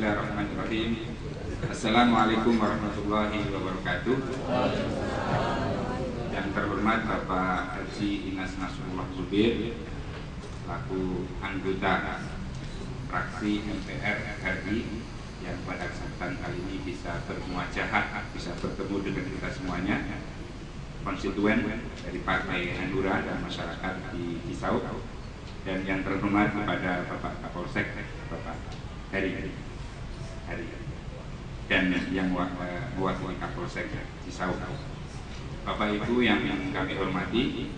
Bismillahirrahmanirrahim. Assalamualaikum warahmatullahi wabarakatuh. Yang terhormat Bapak Haji Inas Nasrullah Zubir, selaku anggota fraksi MPR RI yang pada kesempatan kali ini bisa bermuajahat, bisa bertemu dengan kita semuanya, konstituen dari Partai Hanura dan masyarakat di Cisauk, dan yang terhormat kepada Bapak Kapolsek, Bapak Hari, dan yang mewakili Kapolsek Cisauk. Bapak Ibu yang kami hormati,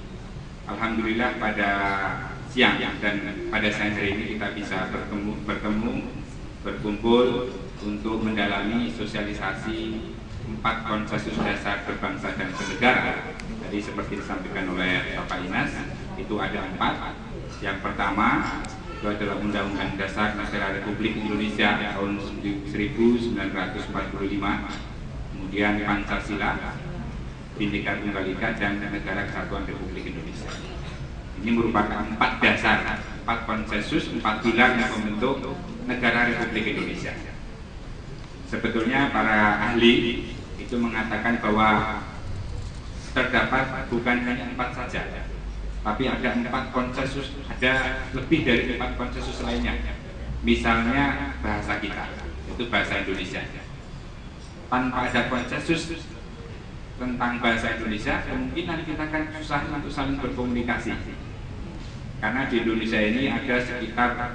alhamdulillah pada siang dan pada siang hari ini kita bisa berkumpul untuk mendalami sosialisasi 4 konsensus dasar berbangsa dan bernegara. Tadi seperti disampaikan oleh Bapak Inas, itu ada 4. Yang pertama itu adalah Undang-Undang Dasar Negara Republik Indonesia tahun 1945, kemudian Pancasila, Bhinneka Tunggal Ika, dan Negara Kesatuan Republik Indonesia. Ini merupakan 4 dasar, 4 konsensus, 4 pilar yang membentuk Negara Republik Indonesia. Sebetulnya para ahli itu mengatakan bahwa terdapat bukan hanya 4 saja, tapi ada 4 konsensus, ada lebih dari 4 konsensus lainnya. Misalnya bahasa kita, itu bahasa Indonesia. Tanpa ada konsensus tentang bahasa Indonesia, kemungkinan kita akan susah untuk saling berkomunikasi. Karena di Indonesia ini ada sekitar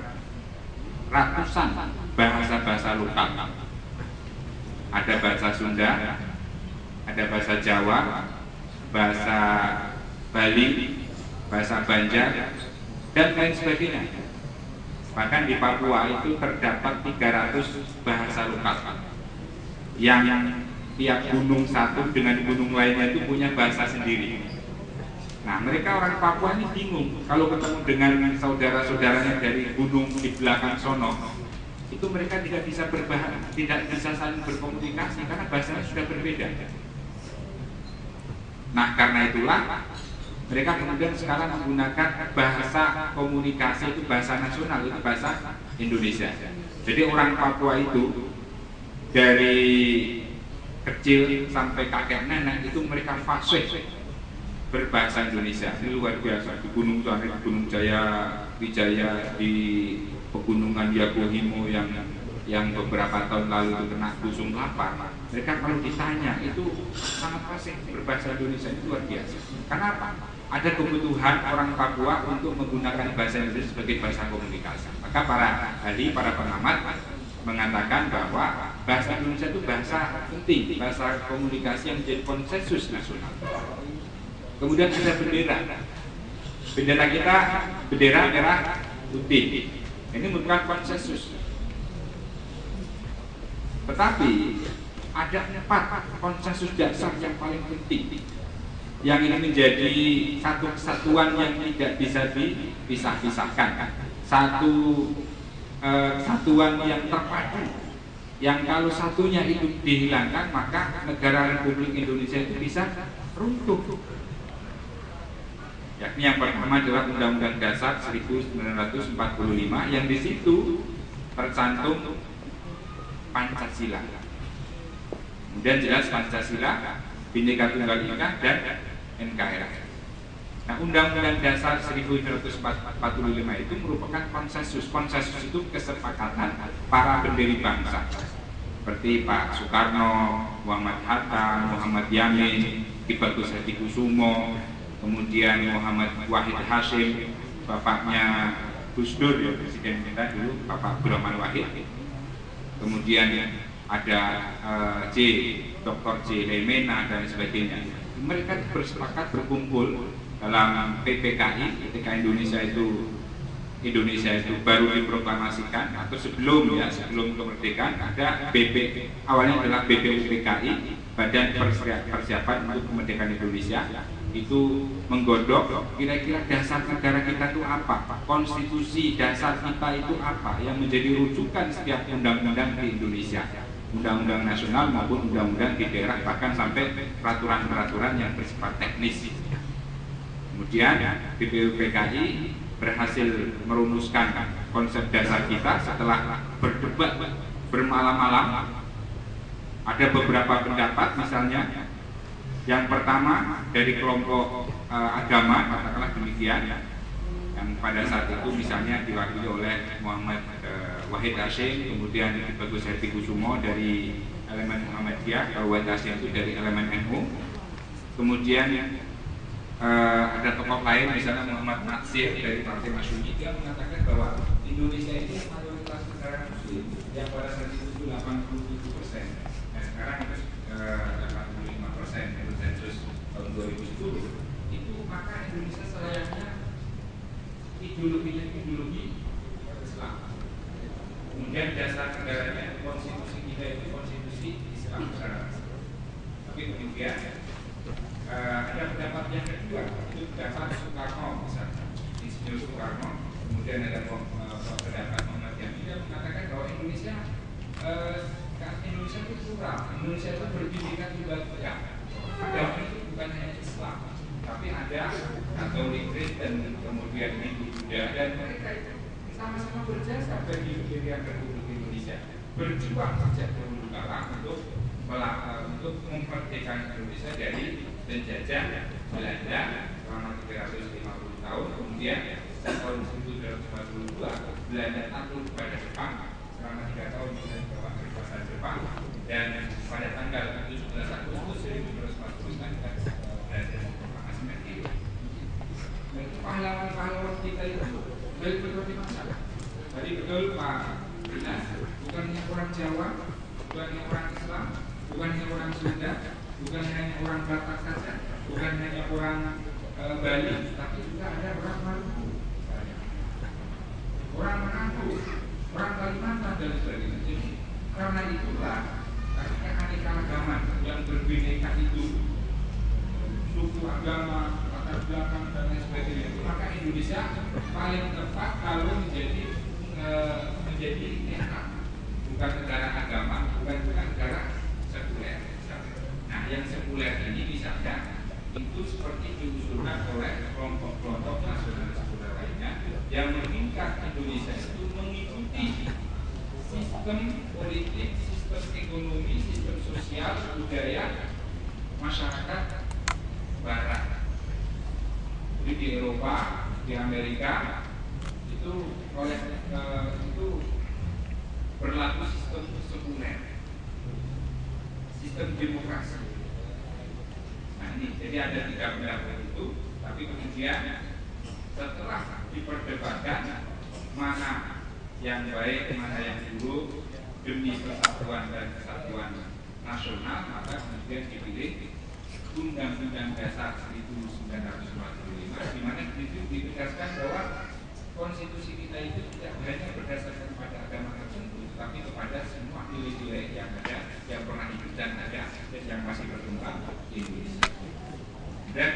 ratusan bahasa-bahasa lokal. Ada bahasa Sunda, ada bahasa Jawa, bahasa Bali, bahasa Banjar, dan lain sebagainya. Bahkan di Papua itu terdapat 300 bahasa lokal yang tiap gunung satu dengan gunung lainnya itu punya bahasa sendiri. Nah, mereka orang Papua ini bingung kalau ketemu dengan saudara-saudaranya dari gunung di belakang sono, itu mereka tidak bisa saling berkomunikasi karena bahasanya sudah berbeda. Nah, karena itulah mereka kemudian sekarang menggunakan bahasa komunikasi, itu bahasa nasional, itu bahasa Indonesia. Jadi orang Papua itu dari kecil sampai kakek nenek itu mereka fasih berbahasa Indonesia. Ini luar biasa. Di Gunung Sari, Gunung Jaya, Wijaya, di pegunungan Yakuhimo yang beberapa tahun lalu itu kena busung lapar, mereka kalau ditanya itu sangat fasih berbahasa Indonesia, itu luar biasa. Kenapa? Ada kebutuhan orang Papua untuk menggunakan bahasa Indonesia sebagai bahasa komunikasi. Maka para ahli, para pengamat mengatakan bahwa bahasa Indonesia itu bahasa penting, bahasa komunikasi yang menjadi konsensus nasional. Kemudian ada bendera. Bendera kita, bendera merah putih. Ini merupakan konsensus. Tetapi ada 4 konsensus dasar yang paling penting, yang ini menjadi satu kesatuan yang tidak bisa dipisah-pisahkan, satu kesatuan yang terpadu, yang kalau satunya itu dihilangkan maka negara Republik Indonesia itu bisa runtuh. Yakni yang pertama adalah Undang-Undang Dasar 1945 yang di situ tercantum Pancasila. Kemudian jelas Pancasila, Bhinneka Tunggal Ika, dan NKRI. Nah, Undang-Undang Dasar 1945 itu merupakan konsensus. Konsensus itu kesepakatan para pendiri bangsa seperti Pak Soekarno, Muhammad Hatta, Muhammad Yamin, Ki Bagus Hadikusumo, kemudian Muhammad Wahid Hasyim, bapaknya Gus Dur, ya, presiden kita dulu, Bapak Abdurrahman Wahid. Kemudian ada Dr. J. Lemena dan sebagainya. Mereka bersepakat berkumpul dalam PPKI ketika Indonesia itu baru diproklamasikan, atau sebelum kemerdekaan ada awalnya adalah BPUPKI, Badan Persiapan untuk Kemerdekaan Indonesia. Itu menggodok kira-kira dasar negara kita itu apa, konstitusi dasar kita itu apa yang menjadi rujukan setiap undang-undang di Indonesia, undang-undang nasional maupun undang-undang di daerah, bahkan sampai peraturan-peraturan yang bersifat teknis. Kemudian BPUPKI berhasil merumuskan konsep dasar kita setelah berdebat bermalam-malam. Ada beberapa pendapat, misalnya yang pertama dari kelompok agama, katakanlah demikian, yang pada saat itu misalnya diwakili oleh Muhammad Wahid Hasyim, kemudian Bagus Hadi Kusumo dari elemen Muhammadiyah, Wahid Hasyim itu dari elemen NU, kemudian ada tokoh lain misalnya Muhammad Natsir dari Partai Masyumi, dia mengatakan bahwa Indonesia ini mayoritas negara Muslim yang pada saat itu 87%. Nah sekarang itu 85% menurut sensus tahun 2010. Itu maka Indonesia selayaknya ideologinya ideologi Islam. Kemudian dasar negaranya, konstitusi kita itu konstitusi Islam secara resmi. Tapi kemudian ada pendapat yang kedua, itu pendapat Soekarno misalnya, Insinyur Soekarno. Kemudian ada pendapat Muhammad Yamin yang mengatakan bahwa Indonesia itu plural, Indonesia itu berbineka tunggal ika. Agama itu bukan hanya Islam, tapi ada Katolik, Kristen, kemudian Hindu, Buddha, dan mereka itu sama-sama berjasa bagi pendirian Republik Indonesia, berjuang sejak dahulu kala untuk memerdekakan Indonesia dari penjajah Belanda selama 350 tahun. Kemudian tahun 1942 Belanda takluk kepada Jepang selama 3 tahun bawah kekuasaan Jepang, dan pada tanggal 17 Agustus 1945 kita Belanda memproklamasikan diri. Dan pahlawan-pahlawan kita itu dari berbagai masalah. Tadi betul Pak Dinas, bukan hanya orang Jawa, bukan hanya orang Islam, bukan hanya orang Sunda, bukan hanya orang Batak saja, bukan hanya orang Bali, tapi juga ada orang Maluku, orang Manado, orang Kalimantan dan sebagainya. Jadi karena itulah keanekaragaman yang berbeda itu, suku, agama, latar belakang dan lain sebagainya, maka Indonesia paling tepat kalau menjadi netral, bukan negara agama, bukan negara sekuler. Nah, yang sekuler ini misalnya itu seperti diusulkan oleh kelompok-kelompok nasionalis sekuler lainnya yang menginginkan Indonesia itu mengikuti sistem politik, sistem ekonomi, sistem sosial, budaya masyarakat Barat. Jadi di Eropa, di Amerika itu itu berlaku sistem sekuler, sistem demokrasi. Nah ini, jadi ada 3 pendapat itu, tapi kemudian setelah diperdebatkan mana yang baik, mana yang buruk demi persatuan dan kesatuan nasional, maka kemudian dipilih Undang-Undang Dasar 1945, di mana itu ditegaskan bahwa konstitusi kita itu tidak hanya berdasarkan pada agama tertentu, tapi kepada semua nilai-nilai yang ada, yang pernah hidup dan ada, dan yang masih berkembang di Indonesia. Dan